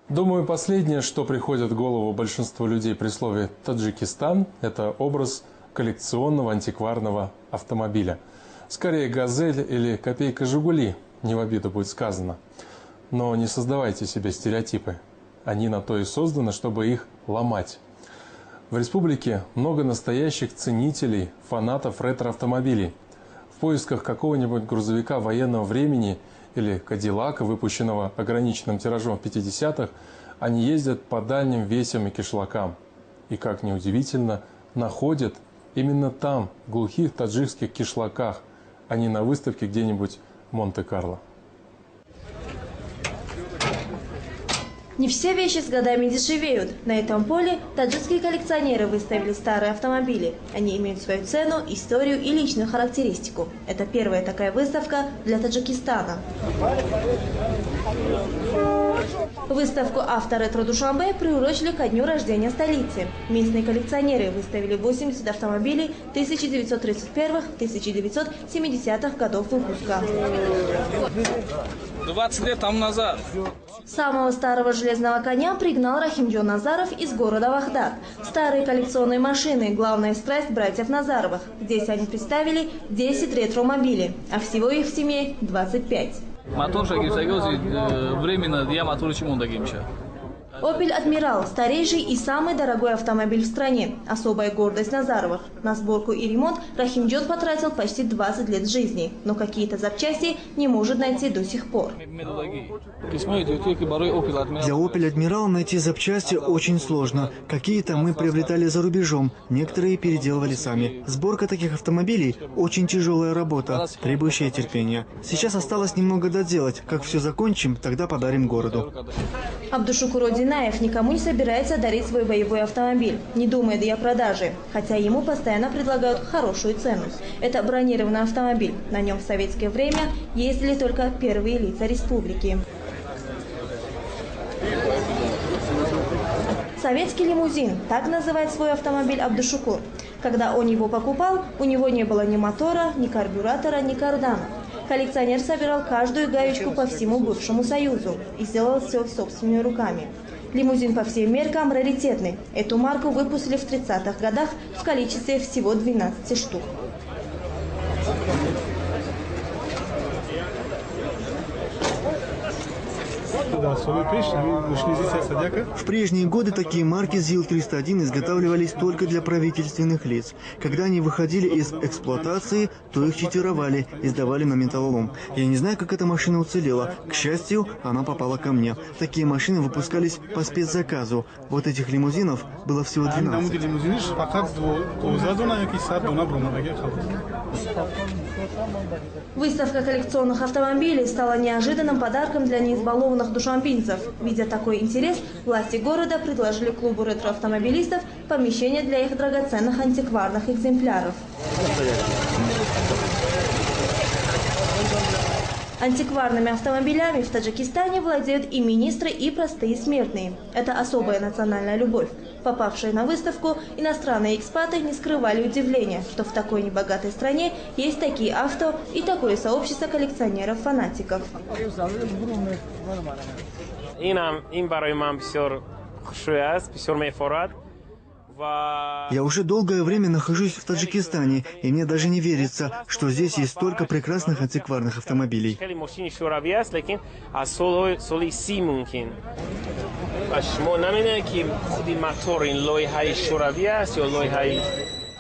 Думаю, последнее, что приходит в голову большинству людей при слове «Таджикистан», это образ коллекционного антикварного автомобиля. Скорее «Газель» или «Копейка Жигули», не в обиду будет сказано. Но не создавайте себе стереотипы. Они на то и созданы, чтобы их ломать. В республике много настоящих ценителей, фанатов ретро-автомобилей. В поисках какого-нибудь грузовика военного времени или Кадиллака, выпущенного ограниченным тиражом в 50-х, они ездят по дальним весям и кишлакам. И, как ни удивительно, находят именно там, в глухих таджикских кишлаках, а не на выставке где-нибудь в Монте-Карло. Не все вещи с годами дешевеют. На этом поле таджикские коллекционеры выставили старые автомобили. Они имеют свою цену, историю и личную характеристику. Это первая такая выставка для Таджикистана. Выставку «Авторетро Душанбе» приурочили ко дню рождения столицы. Местные коллекционеры выставили 80 автомобилей 1931-1970-х годов выпуска. 20 лет тому назад. Самого старого железного коня пригнал Рахимджон Назаров из города Вахдат. Старые коллекционные машины – главная страсть братьев Назаровых. Здесь они представили 10 ретромобилей, а всего их в семье 25. Временно я мотор чему дагимча. «Опель Адмирал» – старейший и самый дорогой автомобиль в стране. Особая гордость Назаровых. На сборку и ремонт Рахимджон потратил почти 20 лет жизни. Но какие-то запчасти не может найти до сих пор. Для «Опель Адмирал» найти запчасти очень сложно. Какие-то мы приобретали за рубежом, некоторые переделывали сами. Сборка таких автомобилей – очень тяжелая работа, требующая терпения. Сейчас осталось немного доделать. Как все закончим, тогда подарим городу. Абдушукур Одинаев никому не собирается дарить свой боевой автомобиль, не думает и о продаже, хотя ему постоянно предлагают хорошую цену. Это бронированный автомобиль. На нем в советское время ездили только первые лица республики. Советский лимузин – так называет свой автомобиль Абдушукур. Когда он его покупал, у него не было ни мотора, ни карбюратора, ни кардана. Коллекционер собирал каждую гаечку по всему бывшему Союзу и сделал все собственными руками. Лимузин по всем меркам раритетный. Эту марку выпустили в 30-х годах в количестве всего 12 штук. В прежние годы такие марки ЗИЛ-301 изготавливались только для правительственных лиц. Когда они выходили из эксплуатации, то их читировали и сдавали на металлолом. Я не знаю, как эта машина уцелела. К счастью, она попала ко мне. Такие машины выпускались по спецзаказу. Вот этих лимузинов было всего 12. Выставка коллекционных автомобилей стала неожиданным подарком для неизбалованных душанбинцев. Видя такой интерес, власти города предложили клубу ретроавтомобилистов помещение для их драгоценных антикварных экземпляров. Антикварными автомобилями в Таджикистане владеют и министры, и простые смертные. Это особая национальная любовь. Попавшие на выставку, иностранные экспаты не скрывали удивления, что в такой небогатой стране есть такие авто и такое сообщество коллекционеров-фанатиков. Я уже долгое время нахожусь в Таджикистане, и мне даже не верится, что здесь есть столько прекрасных антикварных автомобилей.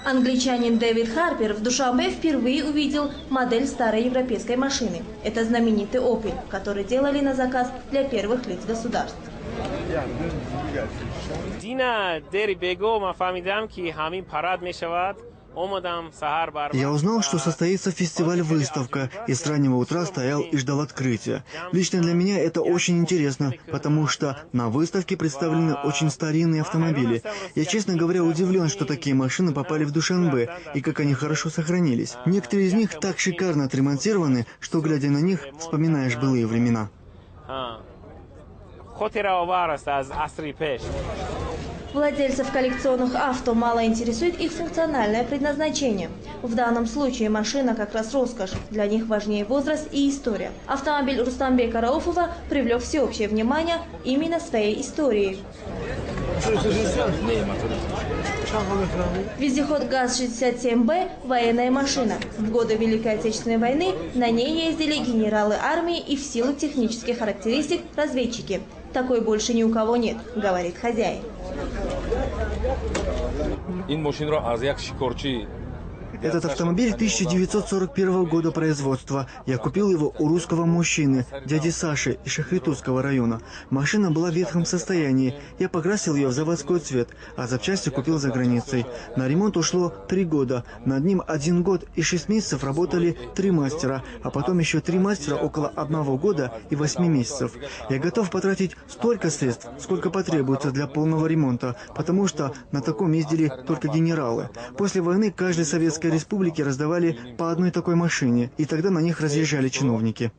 Англичанин Дэвид Харпер в Душанбе впервые увидел модель старой европейской машины. Это знаменитый «Опель», который делали на заказ для первых лиц государств. Я узнал, что состоится фестиваль-выставка, и с раннего утра стоял и ждал открытия. Лично для меня это очень интересно, потому что на выставке представлены очень старинные автомобили. Я, честно говоря, удивлен, что такие машины попали в Душанбе, и как они хорошо сохранились. Некоторые из них так шикарно отремонтированы, что, глядя на них, вспоминаешь былые времена. Владельцев коллекционных авто мало интересует их функциональное предназначение. В данном случае машина как раз роскошь. Для них важнее возраст и история. Автомобиль Рустамбека Рауфова привлек всеобщее внимание именно своей историей. Вездеход ГАЗ-67Б – военная машина. В годы Великой Отечественной войны на ней ездили генералы армии и в силу технических характеристик разведчики. Такой больше ни у кого нет, говорит хозяин. Этот автомобиль 1941 года производства. Я купил его у русского мужчины, дяди Саши из Шахритузского района. Машина была в ветхом состоянии. Я покрасил ее в заводской цвет, а запчасти купил за границей. На ремонт ушло 3 года. Над ним 1 год и 6 месяцев работали 3 мастера, а потом еще 3 мастера около 1 года и 8 месяцев. Я готов потратить столько средств, сколько потребуется для полного ремонта, потому что на таком ездили только генералы. После войны каждой советской республике раздавали по одной такой машине, и тогда на них разъезжали чиновники.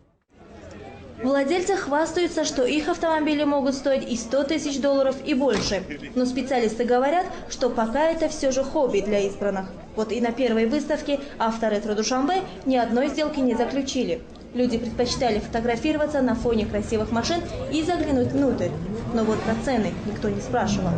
Владельцы хвастаются, что их автомобили могут стоить и $100 000 и больше. Но специалисты говорят, что пока это все же хобби для избранных. Вот и на первой выставке «Авторетро Душанбе» ни одной сделки не заключили. Люди предпочитали фотографироваться на фоне красивых машин и заглянуть внутрь. Но вот про цены никто не спрашивал.